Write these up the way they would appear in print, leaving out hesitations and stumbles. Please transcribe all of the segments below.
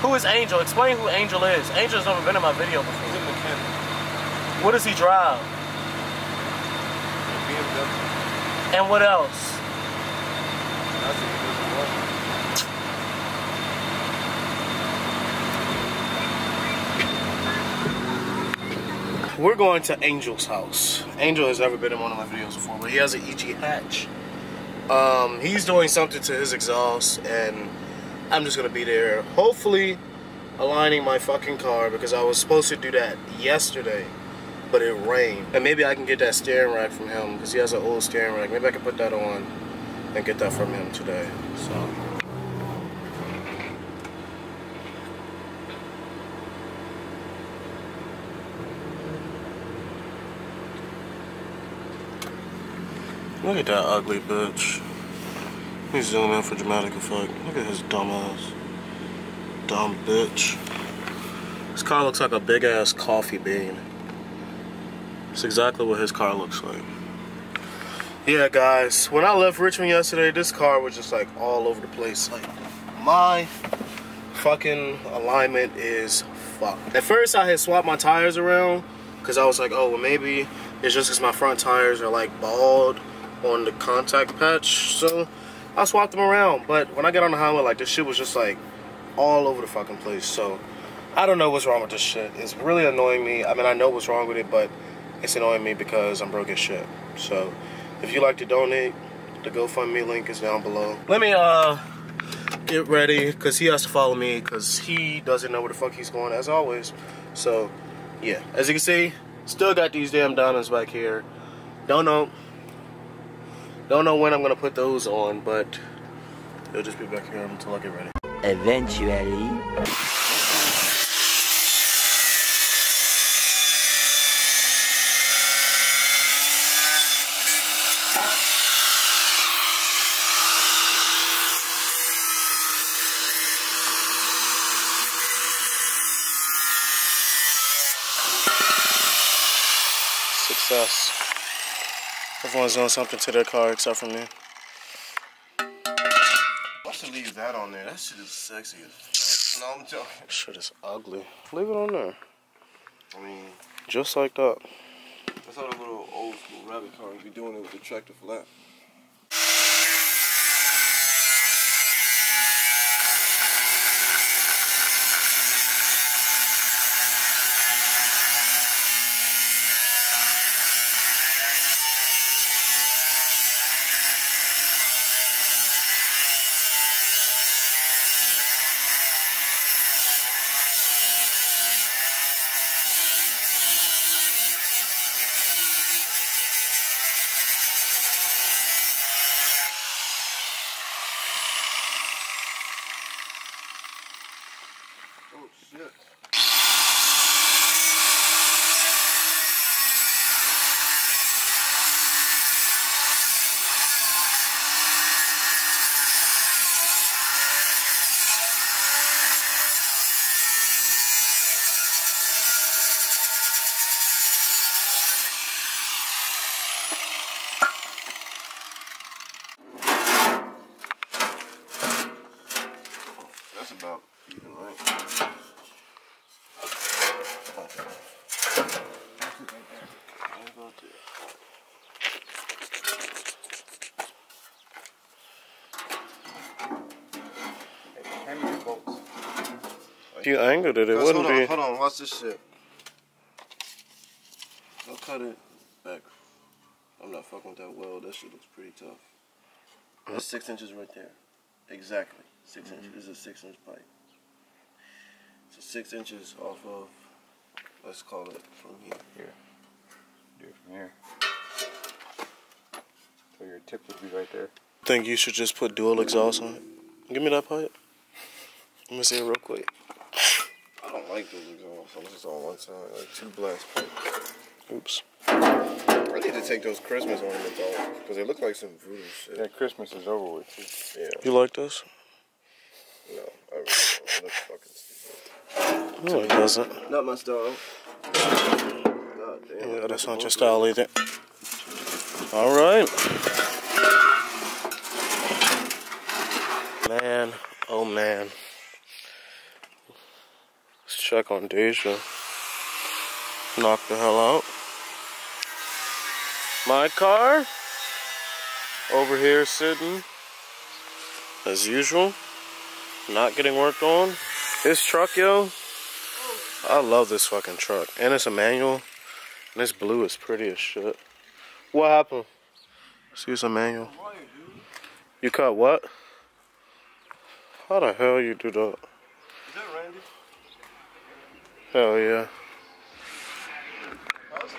Who is Angel? Explain who Angel is. Angel's never been in my video before. He's a mechanic. What does he drive? BMW. And what else? That's what he doesn't want. We're going to Angel's house. Angel has never been in one of my videos before, but he has an EG hatch. He's doing something to his exhaust, and I'm just gonna be there, hopefully aligning my fucking car, because I was supposed to do that yesterday, but it rained. And maybe I can get that steering rack from him, because he has an old steering rack. Maybe I can put that on and get that from him today. So. Look at that ugly bitch. Let me zoom in for dramatic effect. Look at his dumb ass. Dumb bitch. This car looks like a big ass coffee bean. It's exactly what his car looks like. Yeah, guys, when I left Richmond yesterday, this car was just like all over the place. Like, my fucking alignment is fucked. At first, I had swapped my tires around because I was like, oh, well, maybe it's just because my front tires are like bald on the contact patch, so I swapped them around. But when I get on the highway, like, this shit was just like all over the fucking place. So I don't know what's wrong with this shit. It's really annoying me. I mean, I know what's wrong with it, but it's annoying me because I'm broke as shit. So if you'd like to donate, the GoFundMe link is down below. Let me get ready, because he has to follow me, because he doesn't know where the fuck he's going, as always. So yeah, as you can see, still got these damn diamonds back here. Don't know when I'm gonna put those on, but they'll just be back here until I get ready. Eventually. Success. Everyone's doing something to their car except for me. I should leave that on there. That shit is sexy as fuck. No, I'm joking. Shit is ugly. Leave it on there. I mean, just like that. that's how the little old school rabbit cars be doing it with the tractor flat. Oh shit. That's about even right. If you angled it, it wouldn't be. Hold on, watch this shit. I'll cut it back. I'm not fucking with that weld. That shit looks pretty tough. That's 6 inches right there. Exactly. 6 inches. This is a 6-inch pipe. So 6 inches off of, let's call it from here. Here. Do it from here. So your tip would be right there. I think you should just put dual exhaust on it. Give me that pipe. Let me see it real quick. I don't like those exhausts. I'm just on one side. Like 2 blast pipes. Oops. I need to take those Christmas ornaments off because they look like some voodoo shit. Yeah, Christmas is over with too. Yeah. You like this? No, I really don't. It looks fucking stupid. No, it doesn't. Not my style. God damn. Yeah, that's not your style either. Alright. Man, oh man. Let's check on Deja. Knock the hell out. My car over here sitting as usual, not getting worked on. This truck, yo, I love this fucking truck. And it's a manual. And this blue is pretty as shit. What happened? See, it's a manual. You cut what? How the hell you do that? Is that Randy? Hell yeah.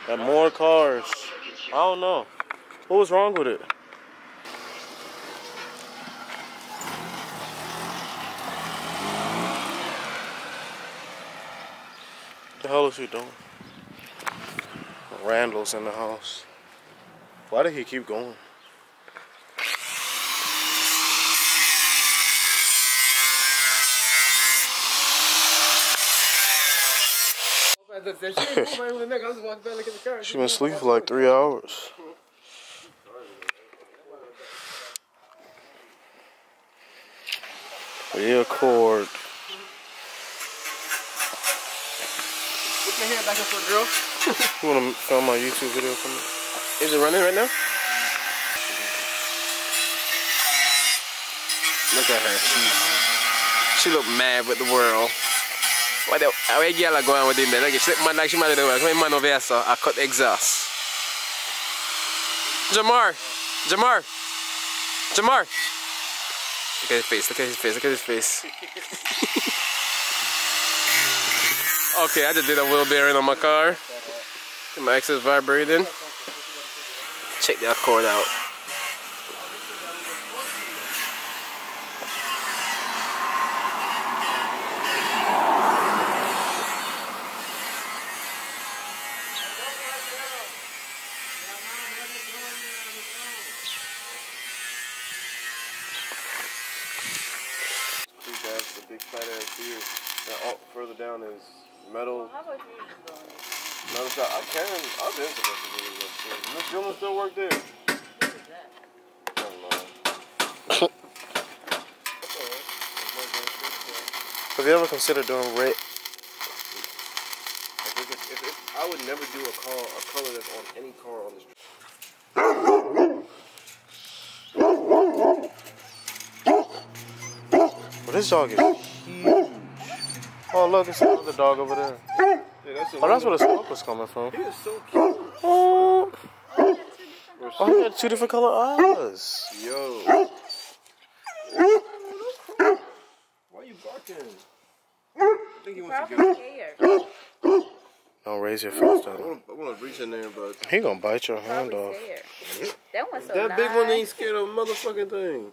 And more cars. I don't know. What was wrong with it? What the hell is he doing? Randall's in the house. Why did he keep going? She been asleep for like 3 hours. Record. Put your hand back up for a girl. You wanna film my YouTube video for me? Is it running right now? Look at her. She look mad with the world. What the girl are going with him there? Like she man like she mad with the world. My man over here, so I cut the exhaust. Jamar! Jamar! Jamar! Look at his face, look at his face, look at his face. Okay, I just did a wheel bearing on my car. My X is vibrating. Check that cord out. That's the big fat ass here. Now, further down is metal. Metal shop. I've been supposed to do this. Miss Dillon still work there. Have you ever considered doing red? I would never do a color that's on any car on this trip. Well, this dog is huge. Oh, look, it's another dog over there. Yeah, that's Oh, that's where the smoke was coming from. He is so cute. Oh, he had 2 different color eyes. Yo. Why you barking? I think he wants to get up. Don't raise your fist at him. I want to reach in there, but He gonna bite your hand off. That one's so that big one ain't scared of a motherfucking thing.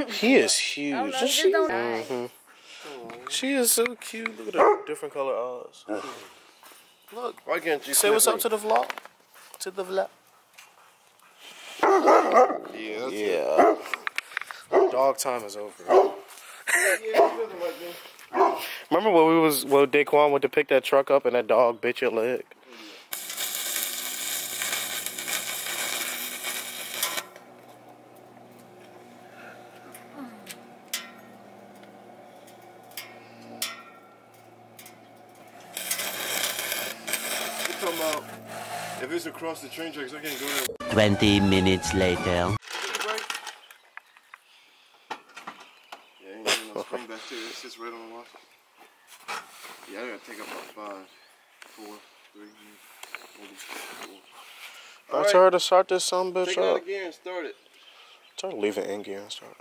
He is huge. Oh, no, he just don't She is so cute. Look at her different color eyes. Look, why can't you Say what's up to the vlog? To the vlog. Yeah, that's Yeah. Dog time is over. Remember when Daquan went to pick that truck up and that dog bit your leg? If it's across the train tracks, I can't go there. 20 minutes later. Yeah, ain't no spring back there. It's just right on the wall. Yeah, I gotta take up about 5, 4, 3, maybe 4. I told her to start this son bitch Take it out up. again and start it. Tell her to leave it in gear and start it.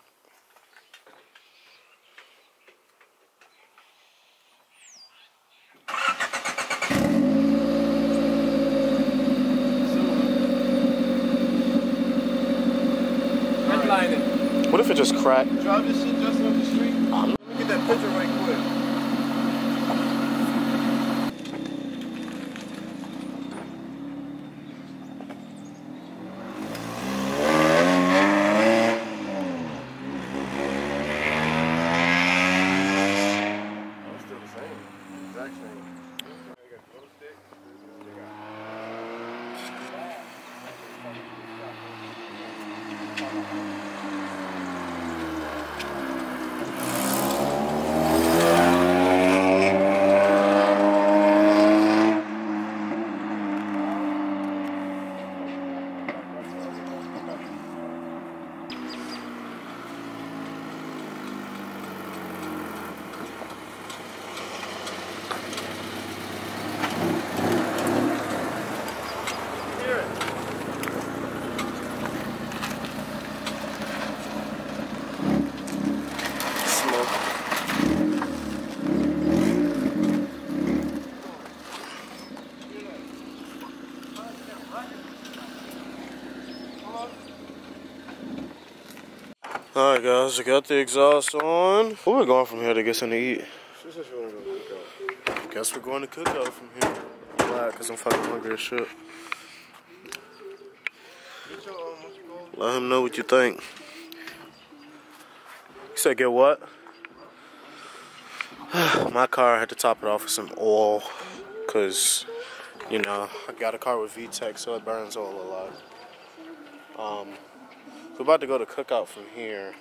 What if it just cracked? Drive this shit just off the street. Let me get that picture right quick. It's still the same. Exact same. guys. I got the exhaust on. Where we going from here to get something to eat? She said she wanna go cook out. Guess we're going to cook out from here. I'm glad, because I'm fucking hungry as shit. Let him know what you think. You said get what? My car, I had to top it off with some oil. Because, you know, I got a car with VTEC, so it burns oil a lot. We're about to go to cookout from here.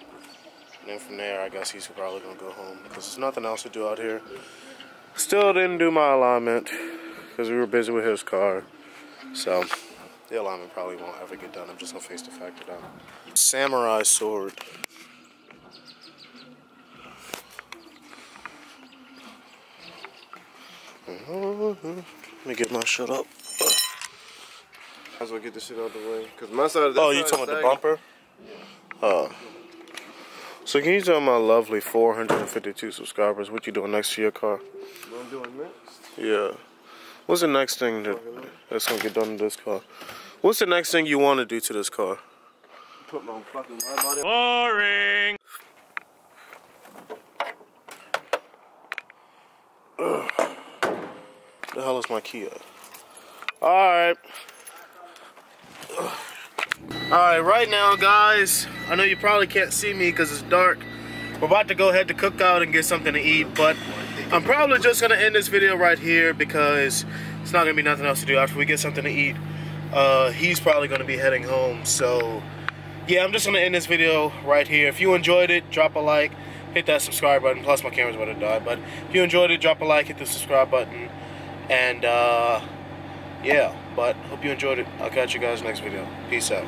And then from there, I guess he's probably going to go home. Because there's nothing else to do out here. Still didn't do my alignment. Because we were busy with his car. So, the alignment probably won't ever get done. I'm just going to face the fact that samurai sword. Let me get my shit up. I was gonna get this shit out of the way. Cause my side of the you talking about the bumper? Yeah. So can you tell my lovely 452 subscribers what you doing next to your car? What I'm doing next? Yeah. What's the next thing that's gonna get done to this car? What's the next thing you want to do to this car? Put my fucking light on it. Boring. The hell is my key at? Alright, right now, guys, I know you probably can't see me because it's dark. We're about to go ahead to cook out and get something to eat, but I'm probably just going to end this video right here because it's not going to be nothing else to do after we get something to eat. He's probably going to be heading home, so yeah, I'm just going to end this video right here. If you enjoyed it, drop a like, hit that subscribe button, plus my camera's about to die, but if you enjoyed it, drop a like, hit the subscribe button, and yeah, but hope you enjoyed it. I'll catch you guys next video. Peace out.